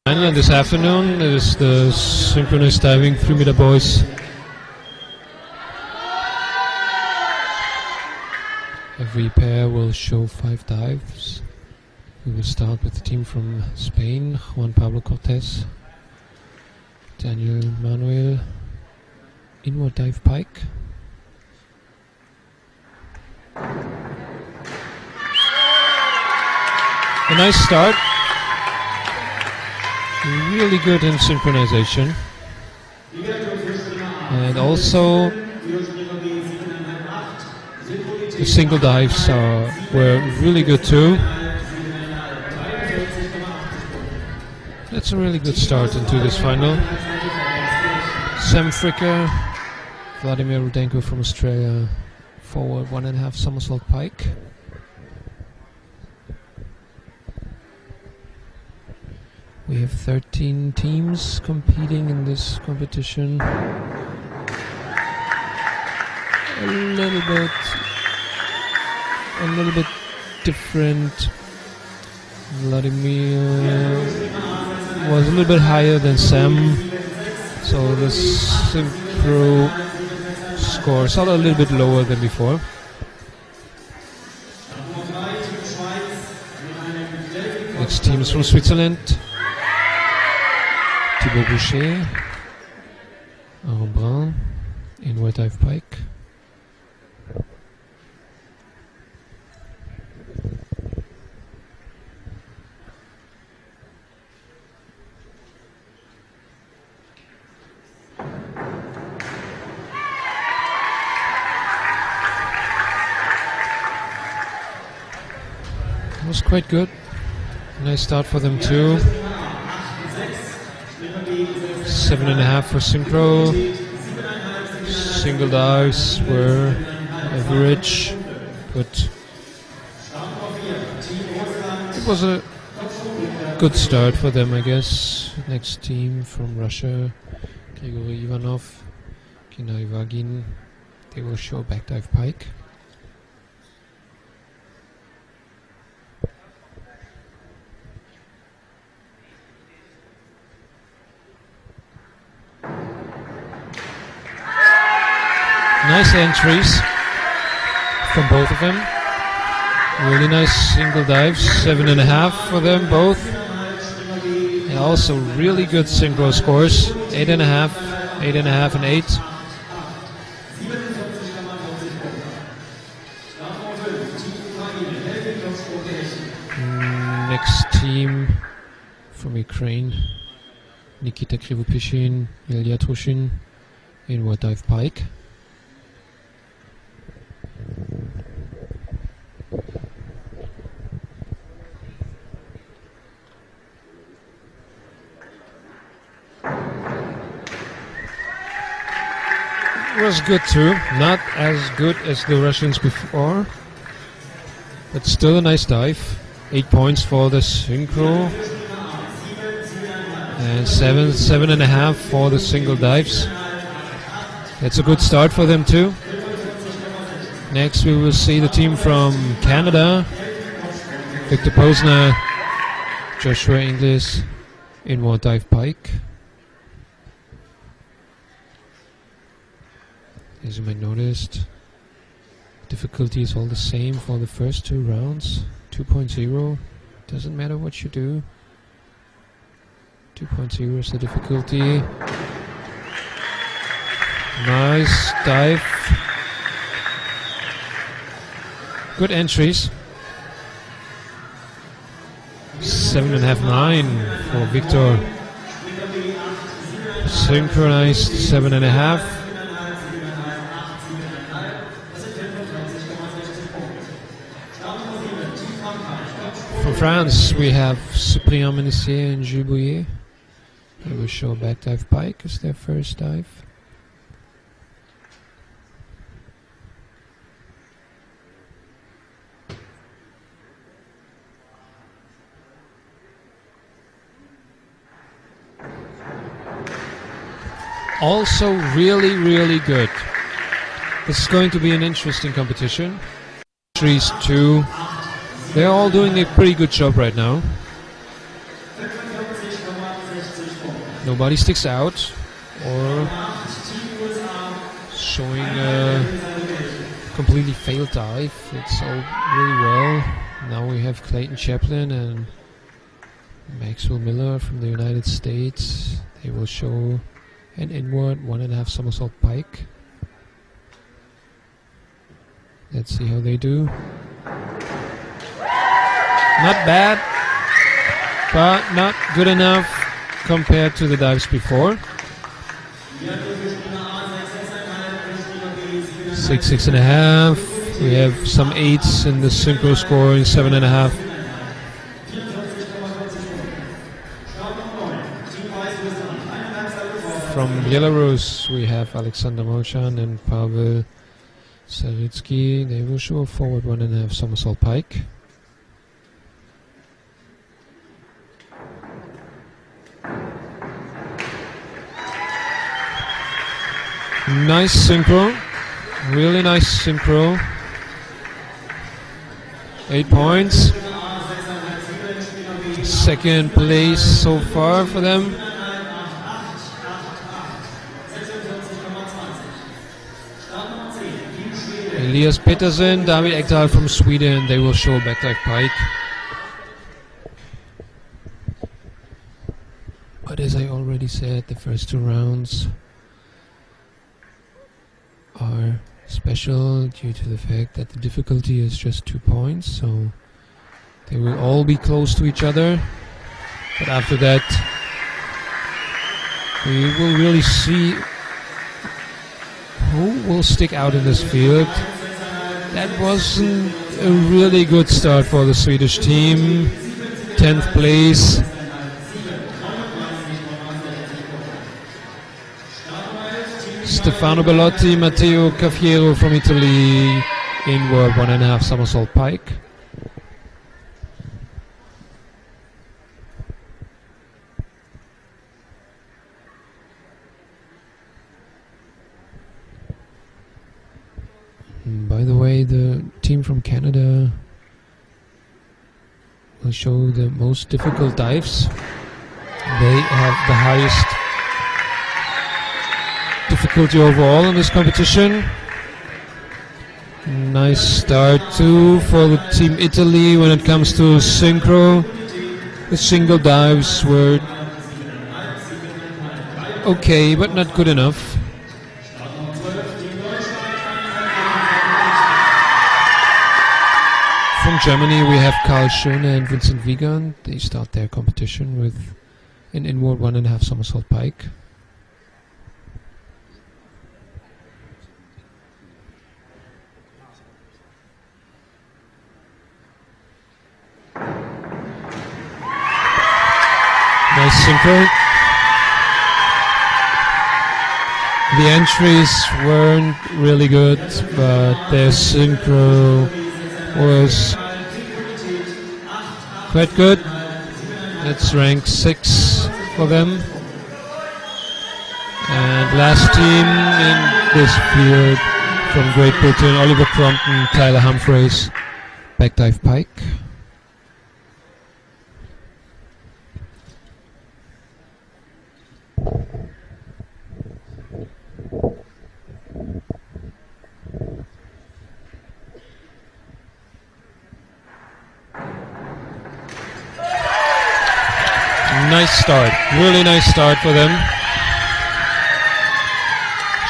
Finally, this afternoon is the synchronous diving 3m boys. Every pair will show 5 dives. We will start with the team from Spain: Juan Pablo Cortez, Daniel Manuel, inward dive pike. A nice start. Really good in synchronization. And also the single dives were really good too. That's a really good start into this final. Sam Fricker, Vladimir Rudenko from Australia, forward 1.5 somersault pike. We have 13 teams competing in this competition. A little bit different. Vladimir was a little bit higher than Sam, so the synchro scores are a little bit lower than before. Next team is from Switzerland: Thibaut Boucher, Aaron Brun, inward dive pike. It was quite good. Nice start for them too. 7.5 for synchro. Single dives were average, but it was a good start for them, I guess. Next team from Russia: Grigory Ivanov, Gennady Vagin. They will show back dive pike. Nice entries from both of them. Really nice single dives, 7.5 for them both. And also really good synchro scores, 8.5, 8.5 and 8. next team from Ukraine, Nikita Krivopishin, Ilya Trushin, inward dive pike. Was good too, not as good as the Russians before, but still a nice dive. 8 points for the synchro, and 7.5 for the single dives. That's a good start for them too. Next we will see the team from Canada, Victor Posner, Joshua Inglis, inward dive pike. As you might notice, difficulty is all the same for the first 2 rounds. 2.0, doesn't matter what you do. 2.0 is the difficulty. Nice dive. Good entries. 7.5, 9 for Victor. Synchronized 7.5. From France, we have Cyprien Menissier and Jules Bouillet. They will show back dive pike as their first dive. Also really, really good. This is going to be an interesting competition. Trees too. They're all doing a pretty good job right now. Nobody sticks out or showing a completely failed dive. It's all really well. Now we have Clayton Chaplin and Maxwell Miller from the United States. They will show an inward 1.5 somersault pike. Let's see how they do. Not bad, but not good enough compared to the dives before. 6.5. We have some 8s in the synchro scoring, 7.5. From Belarus, we have Alexander Molchan and Pavel Saritsky. They will show a forward 1.5 somersault pike. Nice synchro, really nice synchro. 8 points. Second place so far for them. Elias Petersen, David Ekdal from Sweden, they will show back dive pike. But as I already said, the first 2 rounds are special due to the fact that the difficulty is just 2 points, so they will all be close to each other. But after that, we will really see who will stick out in this field. That wasn't a really good start for the Swedish team. 10th place. Stefano Bellotti, Matteo Caffiero from Italy, inward 1.5 somersault pike. By the way, the team from Canada will show the most difficult dives. They have the highest difficulty overall in this competition. Nice start too for the team Italy when it comes to synchro. The single dives were okay, but not good enough. From Germany, we have Karl Schöne and Vincent Wiegand. They start their competition with an inward 1.5 somersault pike. Nice synchro. The entries weren't really good, but their synchro was quite good. That's rank 6 for them. And last team in this field from Great Britain, Oliver Crompton, Tyler Humphreys, backdive pike. Nice start, really nice start for them.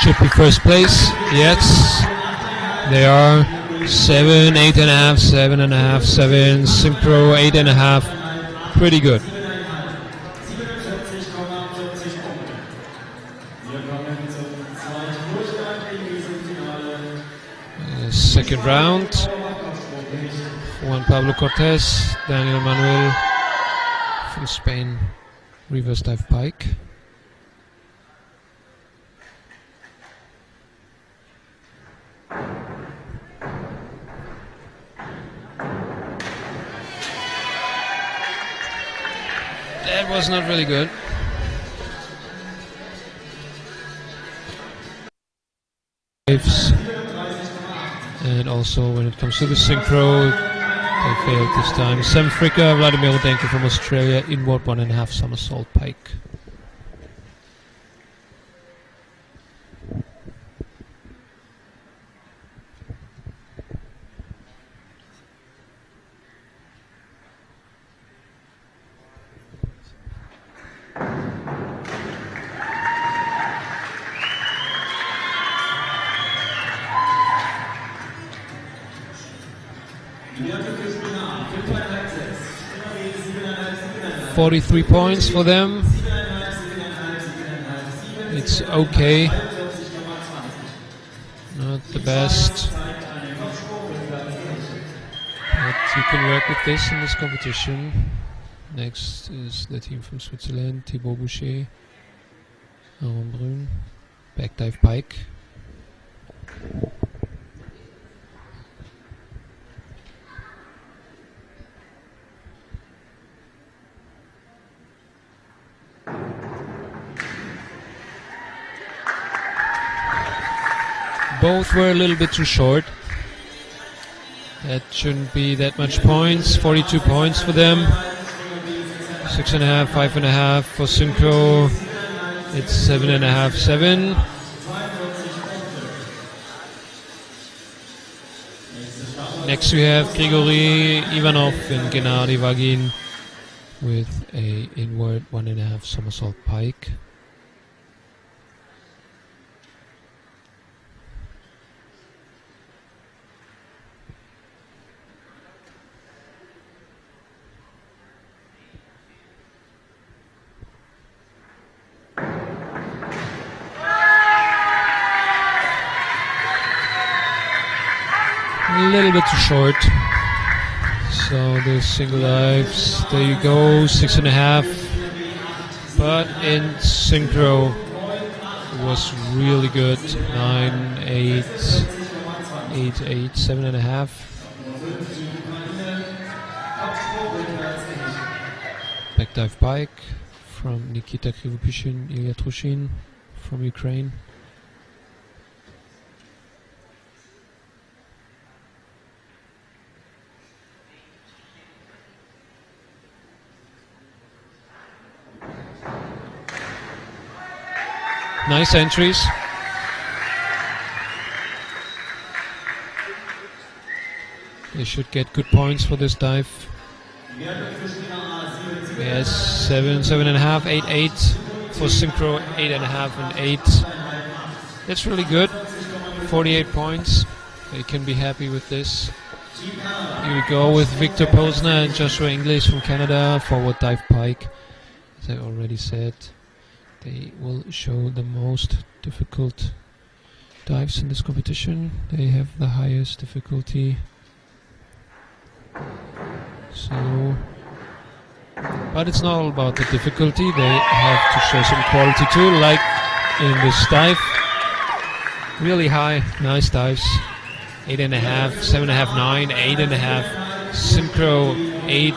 Should be first place, yes. They are 7, 8.5, 7.5, 7, synchro 8.5, pretty good. Second round, Juan Pablo Cortez, Daniel Manuel from Spain, reverse dive pike. That was not really good. And also when it comes to the synchro, they failed this time. Sam Fricker, Vladimir Rudenko from Australia, inward 1.5 somersault pike. $43 points for them. It's okay. Not the best. But you can work with this in this competition. Next is the team from Switzerland, Thibaut Boucher, Aaron Brun, backdive pike. Both were a little bit too short. That shouldn't be that much points. 42 points for them. 6.5, 5.5 for synchro. It's 7.5, 7. Next we have Grigory Ivanov and Gennady Vagin with a inward 1.5 somersault pike. A little bit too short. So the single dives, there you go, 6.5. But in synchro it was really good. 9, 8, 8, 8, 7.5. Backdive pike from Nikita Krivopyshin, Ilya Trushin from Ukraine. Nice entries. They should get good points for this dive. Yes, 7, 7.5, 8, 8 for synchro, 8.5 and 8. That's really good. 48 points. They can be happy with this. Here we go with Victor Posner and Joshua English from Canada, forward dive pike. As I already said, they will show the most difficult dives in this competition. They have the highest difficulty. So, but it's not all about the difficulty. They have to show some quality too, like in this dive. Really high, nice dives. 8.5, 7.5, 9, 8.5. Synchro 8,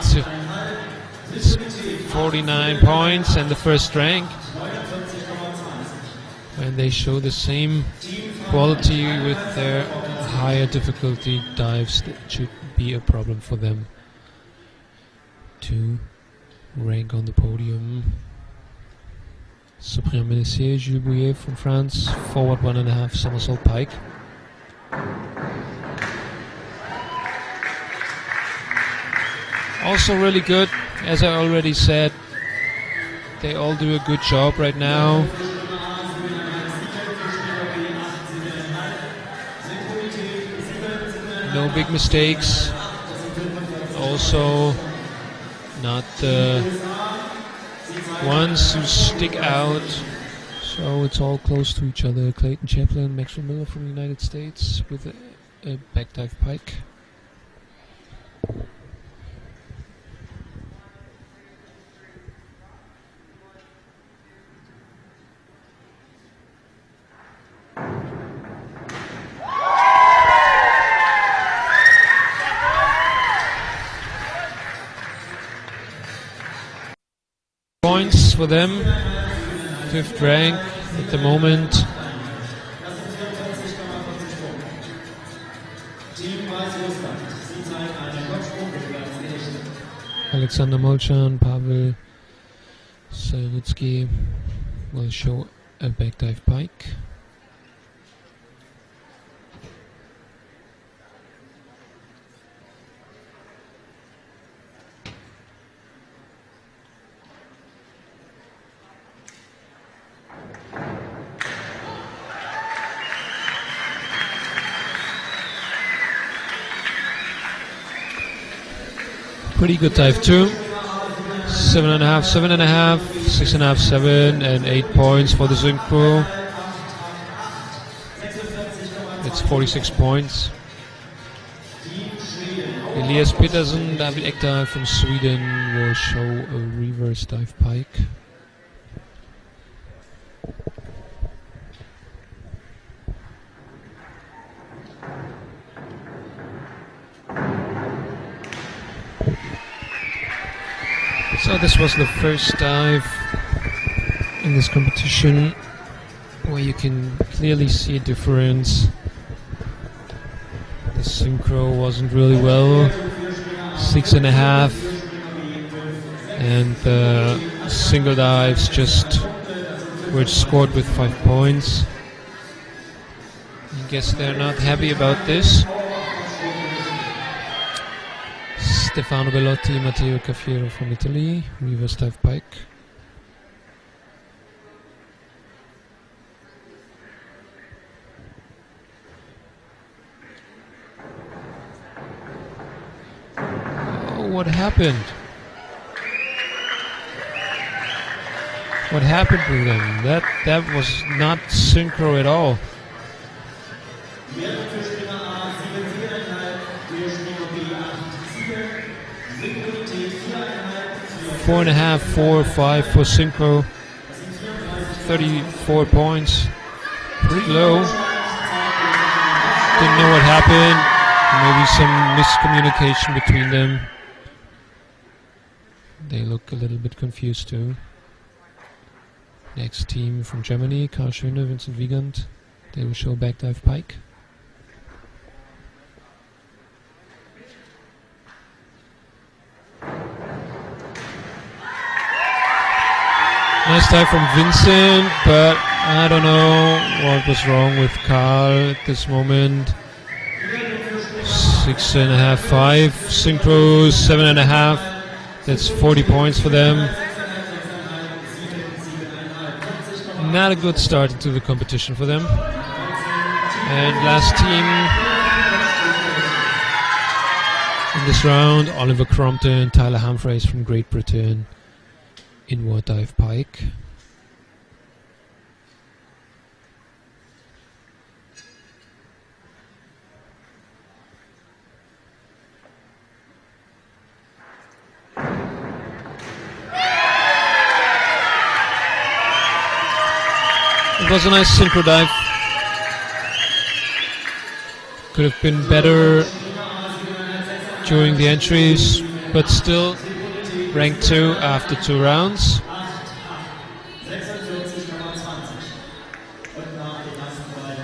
49 points, and the first rank. And they show the same quality with their higher difficulty dives. That should be a problem for them to rank on the podium. 3m-SYNC-Boys, Jules Bouillet from France, forward 1.5 somersault pike. Also really good, as I already said. They all do a good job right now. No big mistakes. Also not the ones who stick out. So it's all close to each other. Clayton Chaplin, Maxwell Miller from the United States with a back dive pike. Points for them, 5th rank at the moment. Alexander Molchan, Pavel Saritsky will show a back dive pike. Pretty good dive too. 7.5, 7.5, 6.5, 7, and 8 points for the synchro. It's 46 points. Elias Petersen, David Ekdal from Sweden will show a reverse dive pike. So this was the first dive in this competition where you can clearly see a difference. The synchro wasn't really well, 6.5, and the single dives just were scored with 5 points. I guess they're not happy about this. Stefano Bellotti, Matteo Caffiero from Italy, reverse dive pike. Oh, what happened? What happened with them? That was not synchro at all. 4.5, 4, 5 for synchro. 34 points. Pretty low. Didn't know what happened. Maybe some miscommunication between them. They look a little bit confused too. Next team from Germany, Karl Schöne, Vincent Wiegand. They will show back dive pike. Nice dive from Vincent, but I don't know what was wrong with Karl at this moment. 6.5, 5 synchros, 7.5. That's 40 points for them. Not a good start into the competition for them. And last team, In this round, Oliver Crompton, Tyler Humphreys from Great Britain, inward dive pike. It was a nice synchro dive. Could have been better during the entries, but still ranked 2 after 2 rounds.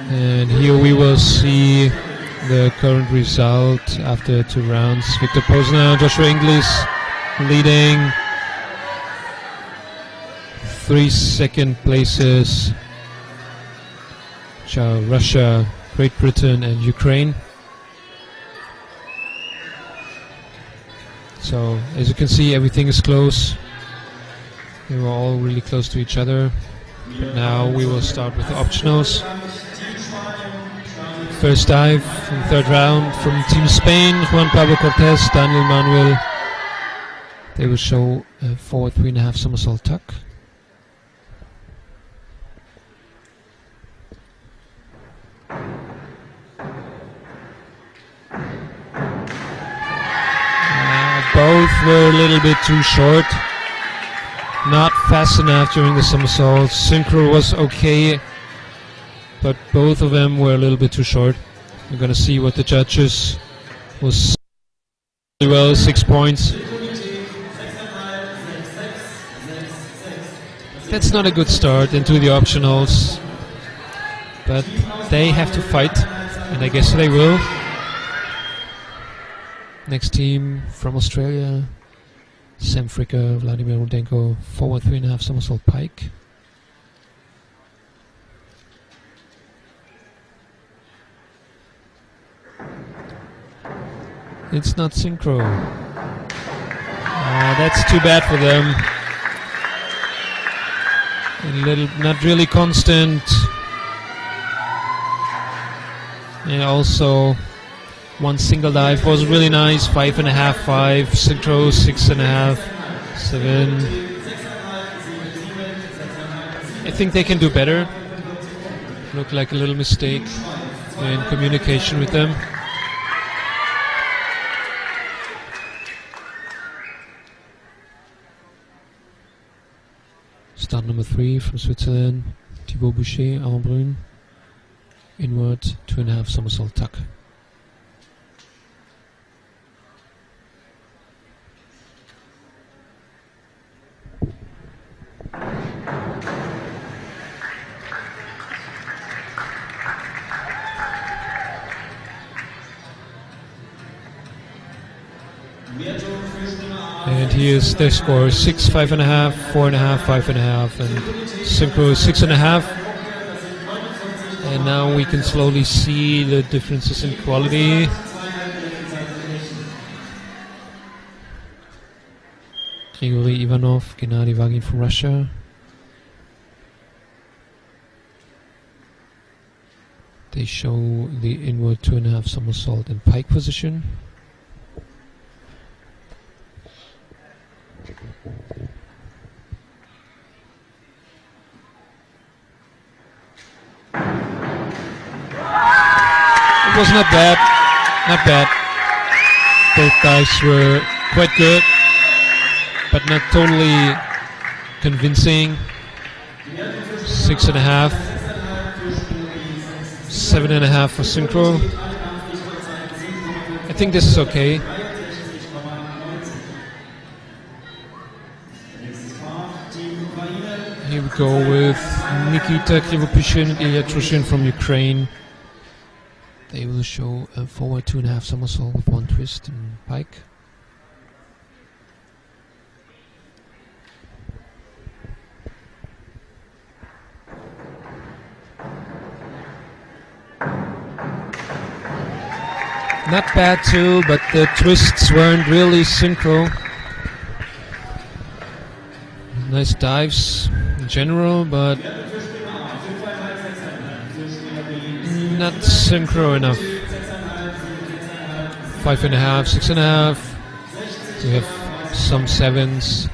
And here we will see the current result after 2 rounds. Victor Posner, Joshua Inglis leading 3 second places. Russia, Great Britain and Ukraine. So as you can see, everything is close. They were all really close to each other. But now we will start with the optionals. First dive in the 3rd round from Team Spain, Juan Pablo Cortez, Daniel Manuel. They will show a forward 3.5 somersault tuck. Both were a little bit too short, not fast enough during the somersault. Synchro was okay, but both of them were a little bit too short. We're going to see what the judges will see. Well, 6 points. That's not a good start into the optionals, but they have to fight, and I guess they will. Next team from Australia, Sam Fricker, Vladimir Rudenko, forward 3.5 somersault pike. It's not synchro. That's too bad for them. Not really constant. And also, one single dive was really nice, 5.5, 5, synchro, 6.5, 7. I think they can do better. Looked like a little mistake in communication with them. Start number 3 from Switzerland, Thibaut Boucher, Armbrun, inward, 2.5 somersault tuck. And here's their score: 6, 5.5, 4.5, 5.5, and synchro 6.5. And now we can slowly see the differences in quality. Grigory Ivanov, Gennady Vagin from Russia. They show the inward 2.5 somersault in pike position. It was not bad, not bad. Both dives were quite good, but not totally convincing. 6.5, 7.5 for synchro. I think this is okay. Here we go with Nikita Krivopyshin and Ilya Trushin from Ukraine. They will show a forward 2.5 somersault with 1 twist and pike. Not bad too, but the twists weren't really synchro. Nice dives in general, but not synchro enough. 5.5, 6.5. We have some 7s.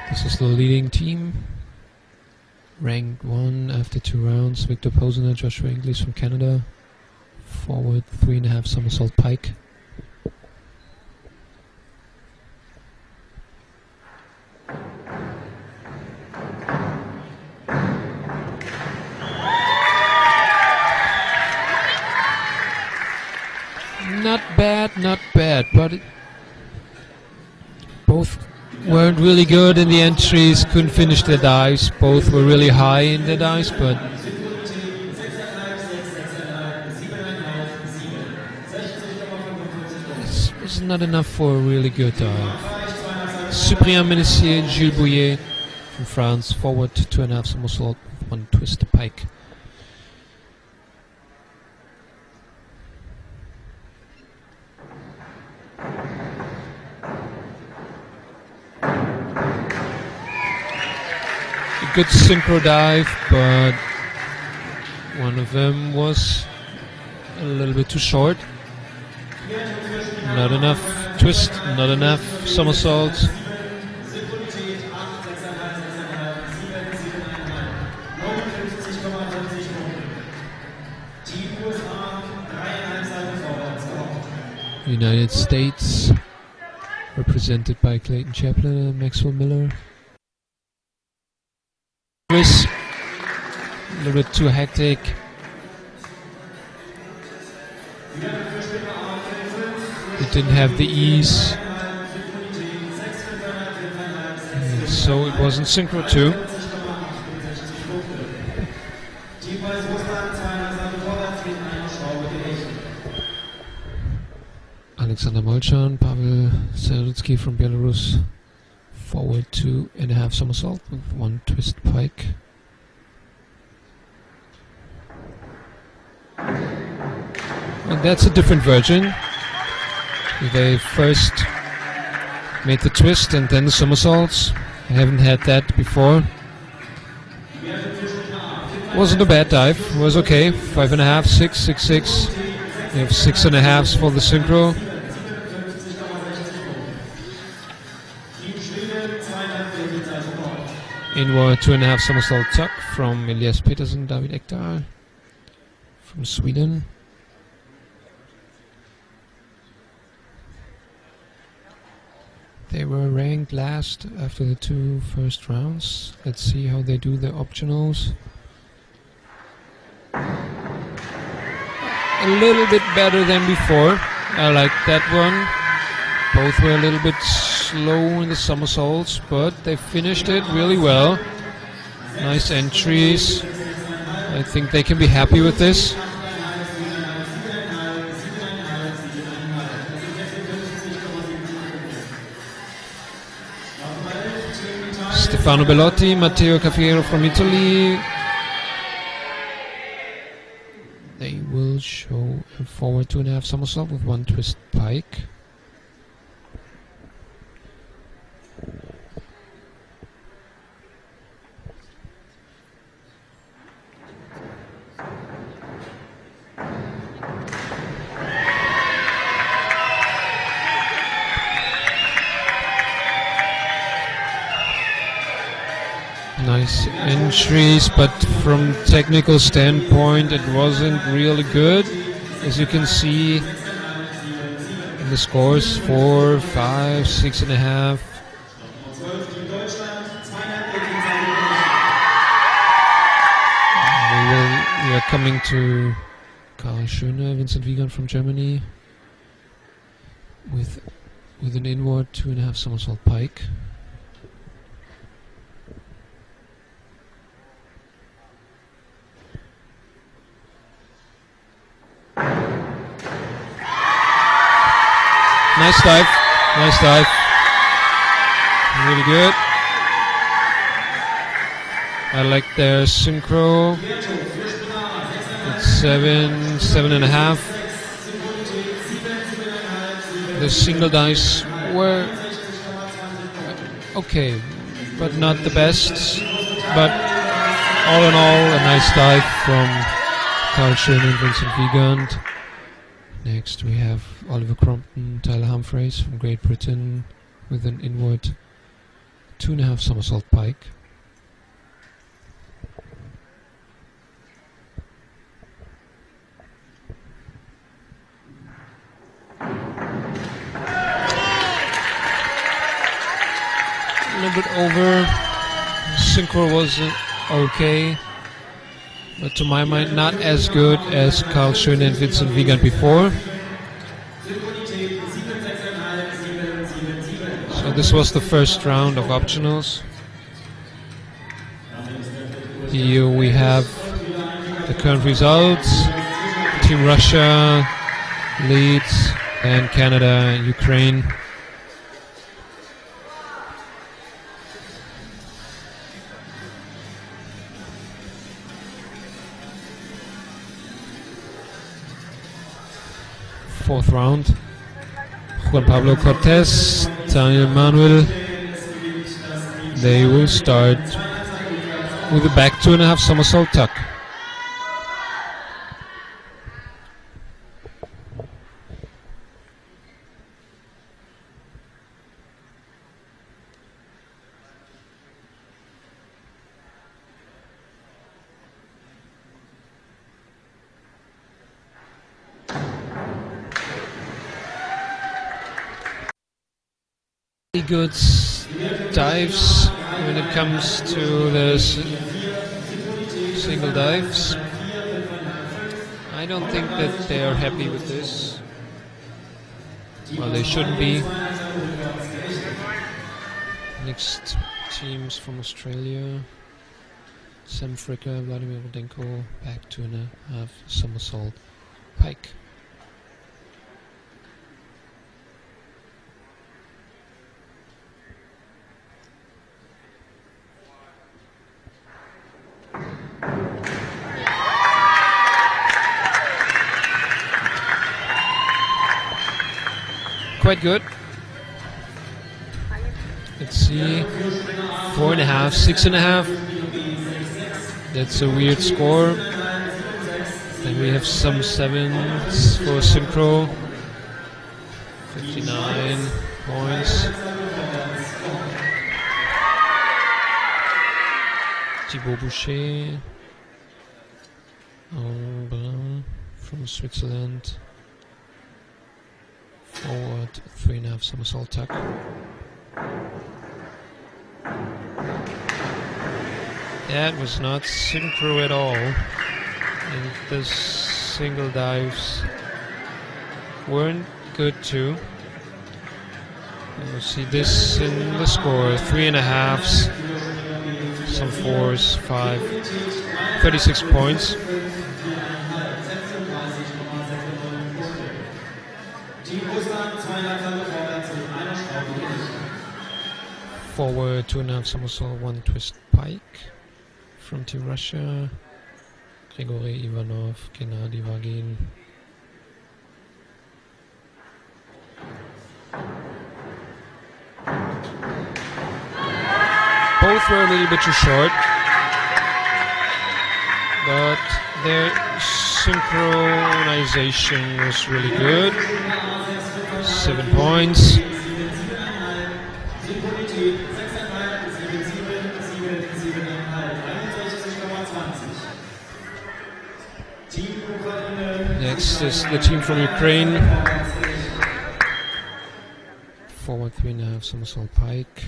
This is the leading team. Ranked 1 after 2 rounds. Victor Posner, Joshua Inglis from Canada. Forward 3.5 somersault pike. Not bad, but both weren't really good in the entries, couldn't finish their dives. Both were really high in their dives, but it's not enough for a really good dive. 3m-SYNC-Boys from France, forward 2.5 somersault with 1 twist pike. Good synchro dive, but one of them was a little bit too short. Not enough twist, not enough somersaults. United States, represented by Clayton Chaplin and Maxwell Miller. A little bit too hectic. It didn't have the ease, and so it wasn't synchro too. Alexander Molchan, Pavel Serutsky from Belarus. Forward 2.5 somersault with 1 twist pike. And that's a different version. They first made the twist and then the somersaults. I haven't had that before. Wasn't a bad dive, it was okay. 5.5, 6, 6, 6. We have 6.5s for the synchro. Inward 2.5 somersault tuck from Elias Petersen, David Ekdal from Sweden. They were ranked last after the 2 first rounds. Let's see how they do the optionals. A little bit better than before. I like that one. Both were a little bit slow in the somersaults, but they finished it really well. Nice entries. I think they can be happy with this. Stefano Bellotti, Matteo Cafiero from Italy. They will show a forward 2.5 somersault with 1 twist pike. Nice entries, but from technical standpoint it wasn't really good. As you can see in the scores, 4, 5, 6.5. We are coming to Karl Schöne, Vincent Wiegand from Germany with an inward 2.5 somersault pike. Nice dive, nice dive, really good. I like their synchro. It's 7.5. The single dives were okay, but not the best. But all in all, a nice dive from Carl Schön and Vincent Wiegand. Next we have Oliver Crompton, Tyler Humphreys from Great Britain with an inward 2.5 somersault pike. A little bit over. Synchro was okay, but to my mind not as good as Carl Schön and Vincent Wiegand before. So this was the first round of optionals. Here we have the current results. Team Russia leads, and Canada and Ukraine. Fourth round. Juan Pablo Cortez, Daniel Manuel. They will start with a back 2.5 somersault tuck. Good dives when it comes to the single dives. I don't think that they are happy with this. Well, they shouldn't be. Next teams from Australia: Sam Fricker, Vladimir Rudenko, back 2.5 somersault pike. Quite good. Let's see, 4.5, 6.5. That's a weird score. Then we have some 7s for synchro. 59 points. Thibaut Boucher from Switzerland. Forward 3.5 somersault tuck. That was not synchro at all. And the single dives weren't good too. And we'll see this in the score: 3.5s, some 4s, 5, 36 points. Forward 2.5 somersault, 1 twist pike from Team Russia: Grigory Ivanov, Gennady Vagin. Both were a little bit too short, but their synchronization was really good. 7 points. Next is the team from Ukraine. Forward 3.5 somersault pike: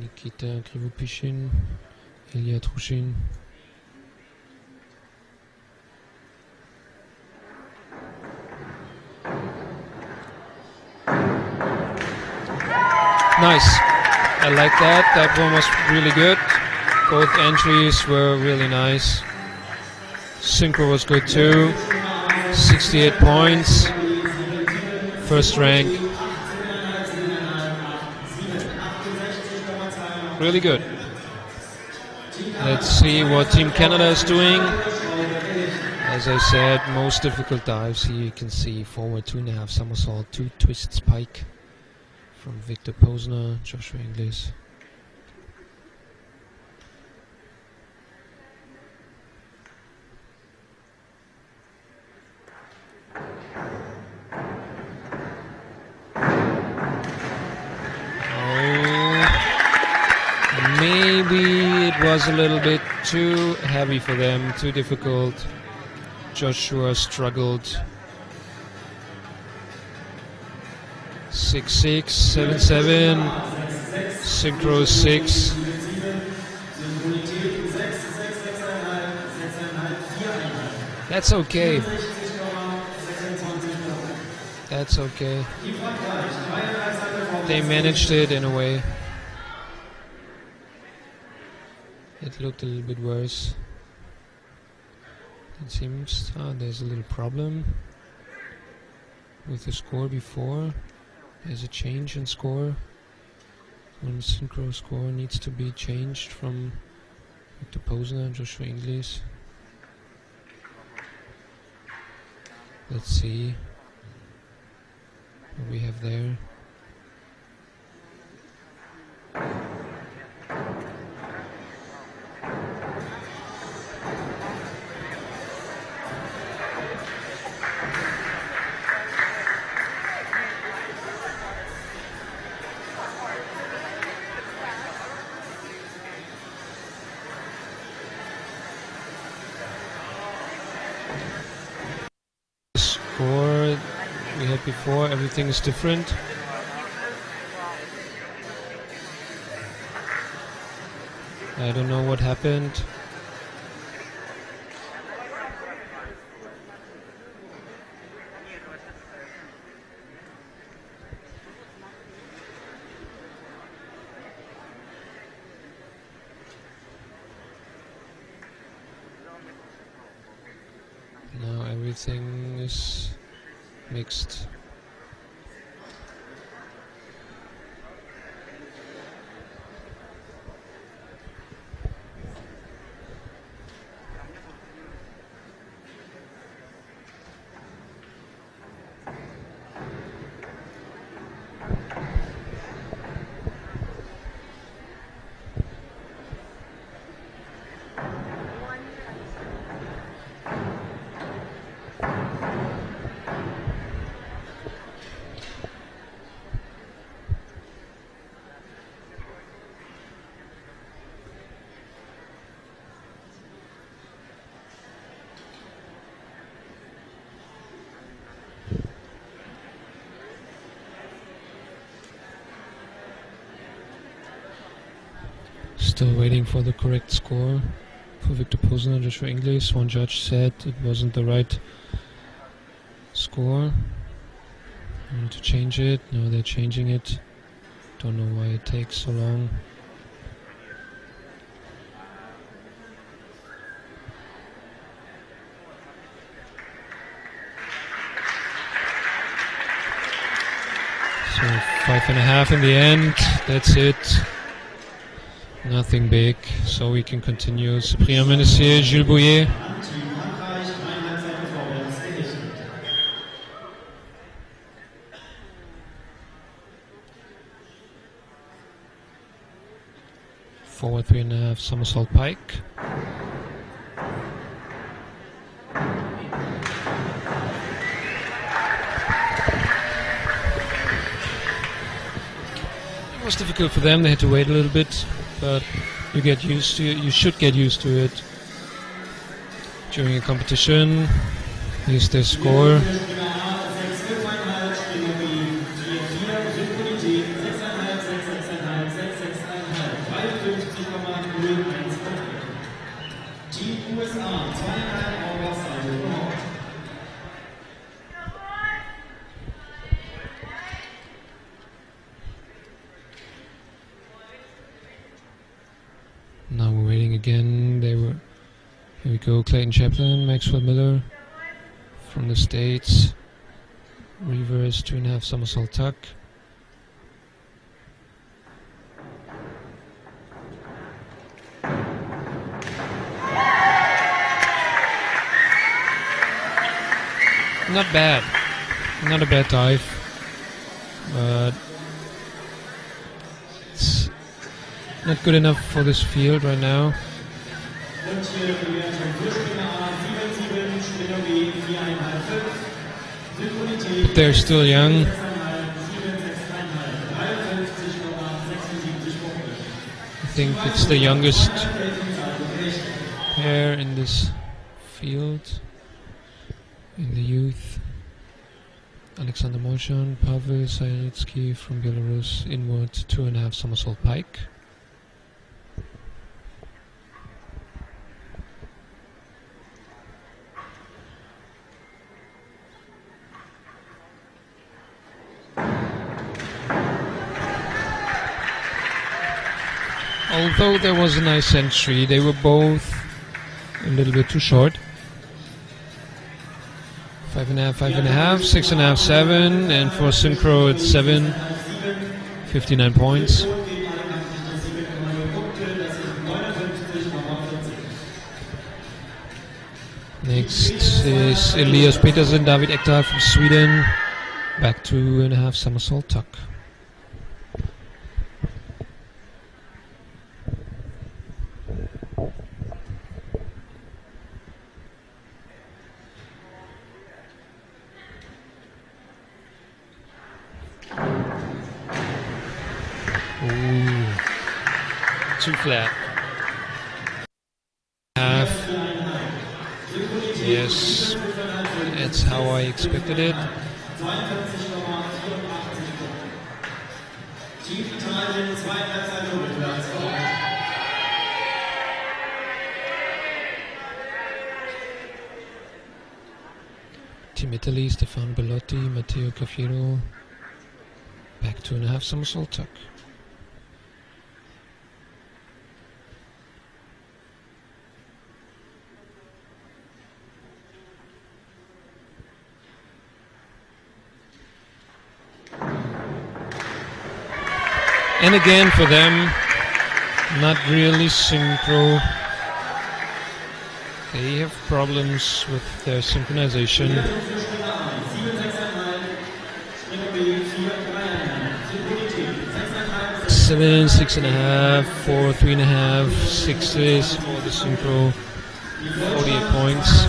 Nikita Krivopishin, Ilya Trushin. Nice. I like that. That one was really good. Both entries were really nice. Synchro was good too. 68 points. First rank. Really good. Let's see what Team Canada is doing. As I said, most difficult dives. Here you can see forward 2.5 somersault, 2 twists pike from Victor Posner, Joshua Inglis. Maybe it was a little bit too heavy for them, too difficult. Joshua struggled. 6-6, 7-7, synchro 6. That's okay. That's okay. They managed it in a way. It looked a little bit worse. It seems there's a little problem with the score before. There's a change in score. One synchro score needs to be changed from Victor Posner and Joshua Inglis. Let's see what we have there. Score we had before, everything is different. I don't know what happened. Now everything is mixed. Still waiting for the correct score for Victor Posner and Joshua Inglis. One judge said it wasn't the right score. I want to change it. Now they're changing it. Don't know why it takes so long. So 5.5 in the end. That's it. Nothing big, so we can continue. 3m-SYNC-Boys, Jules Bouillet. Forward 3.5 somersault pike. It was difficult for them, they had to wait a little bit. But you get used to it. You should get used to it during a competition. Here's their score. Now we're waiting again. Here we go. Clayton Chaplin, Maxwell Miller from the States. Reverse 2.5 somersault tuck. Not bad. Not a bad dive. But it's not good enough for this field right now. But they're still young. think it's the youngest pair in this field, in the youth. Alexander Moshan, Pavel Sayanitsky from Belarus, inward 2.5 somersault pike. Although there was a nice entry, they were both a little bit too short. 5.5, 5.5, 6.5, 7, and for synchro it's 7, 59 points. Next is Elias Petersen, David Ekdal from Sweden, back 2.5 somersault tuck. Too flat. Half. Yes, that's how I expected it. Team Italy, Stefano Bellotti, Matteo Cafiero, back 2.5 somersault tuck. And again for them, not really synchro. They have problems with their synchronization. 7, 6.5, 4, 3.5, 6s for the synchro, 48 points.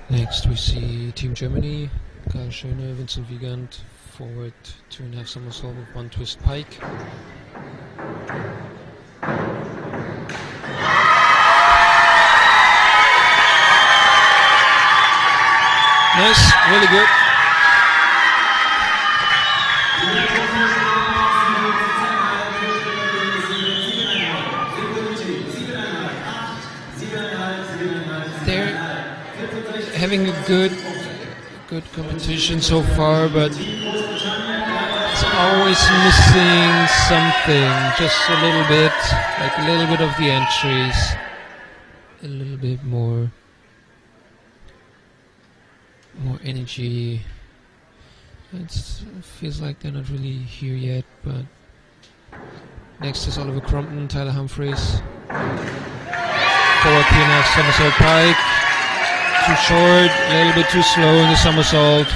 Next we see Team Germany, Karl Schöne, Vincent Wiegand, forward 2.5 somersault with 1 twist pike. Nice, really good. They're having a good competition so far, but it's always missing something, just a little bit, like a little bit of the entries, a little bit more energy. It feels like they're not really here yet, but next is Oliver Crompton, Tyler Humphreys. Forward 3.5 somersault pike. Too short, a little bit too slow in the somersault.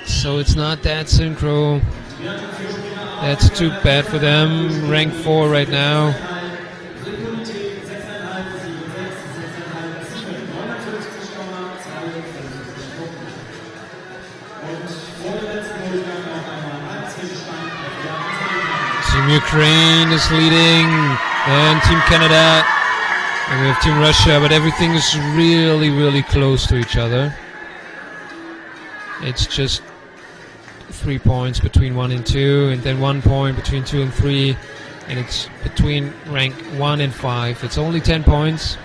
So it's not that synchro. That's too bad for them. Rank 4 right now. Team Ukraine is leading, and Team Canada, and we have Team Russia, but everything is really, really close to each other. It's just 3 points between 1 and 2, and then 1 point between 2 and 3, and it's between rank 1 and 5. It's only 10 points.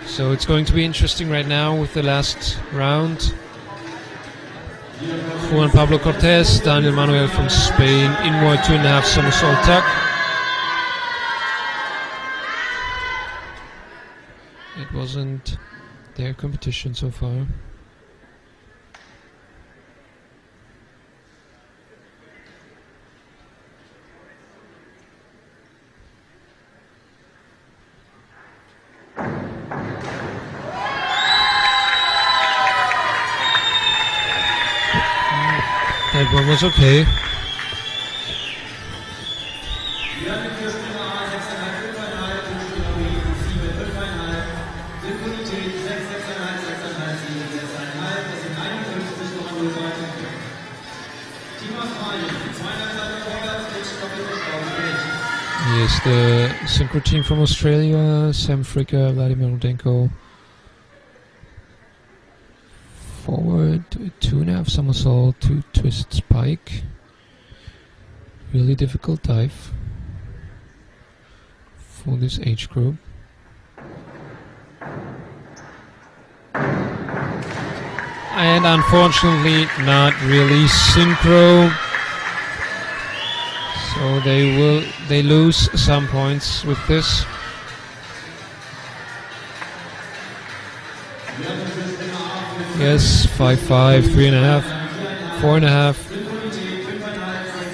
So it's going to be interesting right now with the last round. Juan Pablo Cortez, Daniel Manuel from Spain, inward 2.5 somersault tuck. It wasn't their competition so far. That one was okay. Here's the synchro team from Australia, Sam Fricker, Vladimir Rudenko. Forward, 2.5 somersault, 2 twist spike. Really difficult dive for this age group. And unfortunately not really synchro. So they lose some points with this. Yes, 5-5, 3.5, 4.5.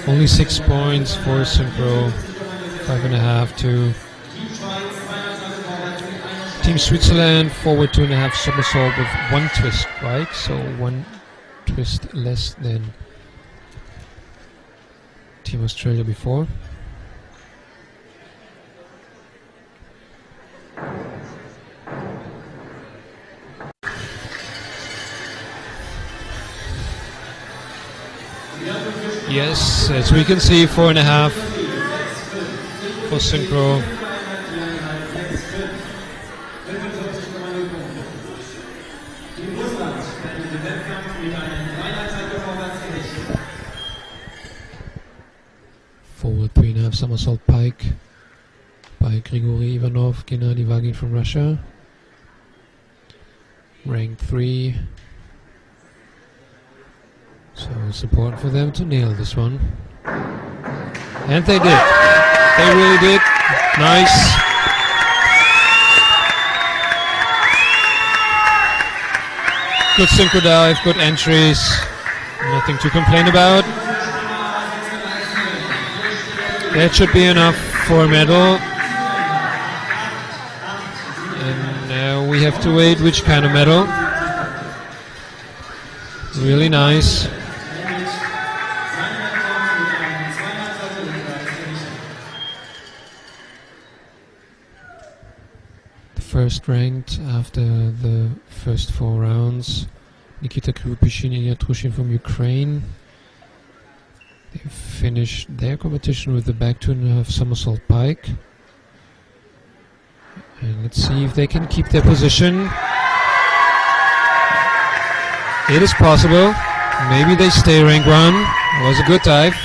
Only 6 points for synchro. 5.5 to Team Switzerland. Forward 2.5 somersault with 1 twist spike, so 1 twist less than Team Australia before. Yes, as we can see, 4.5 for synchro. Forward 3.5 somersault pike by Grigory Ivanov, Gennady Vagin from Russia. Rank 3. So it's important for them to nail this one. And they did. They really did. Nice. Good synchro dive, good entries. Nothing to complain about. That should be enough for a medal. And now we have to wait which kind of medal. Really nice. First ranked after the first 4 rounds, Nikita Krupyshin and Yatrushin from Ukraine. They finished their competition with the back 2.5 somersault pike. And let's see if they can keep their position. It is possible. Maybe they stay rank 1. It was a good dive.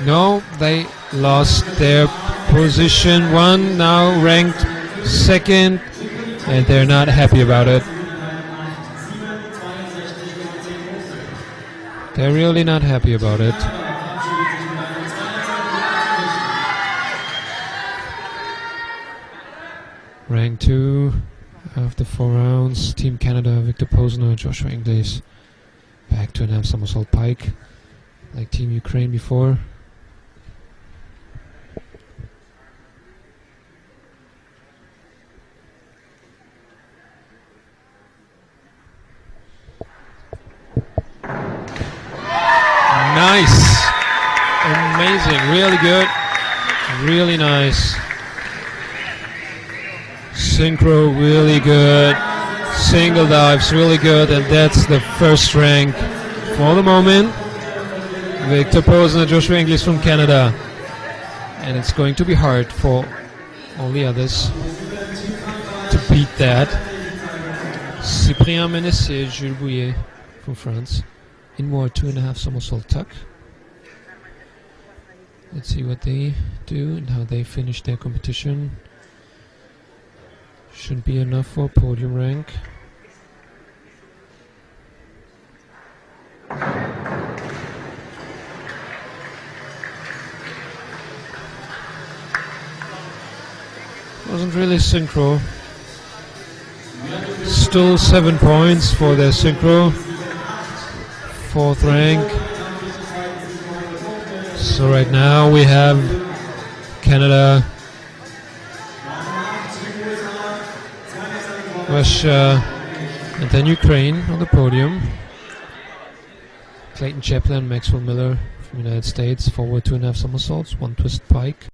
No, they lost their position 1, now ranked 2nd, and they're not happy about it. They're really not happy about it. Rank 2 after 4 rounds, Team Canada, Victor Posner, Joshua Inglis. Back 2.5 somersault pike, like Team Ukraine before. Nice, amazing, really good, really nice. Synchro, really good. Single dives, really good, and that's the first rank for the moment. Victor Posner, Joshua Inglis from Canada, and it's going to be hard for all the others to beat that. Cyprien Menessier, Jules Bouillet from France. Inward 2.5 somersault tuck. Let's see what they do and how they finish their competition. Should be enough for a podium rank. Wasn't really synchro. Still 7 points for their synchro. 4th rank. So right now we have Canada, Russia, and then Ukraine on the podium. Clayton Chaplin, Maxwell Miller from the United States, forward 2.5 somersaults, 1 twist pike.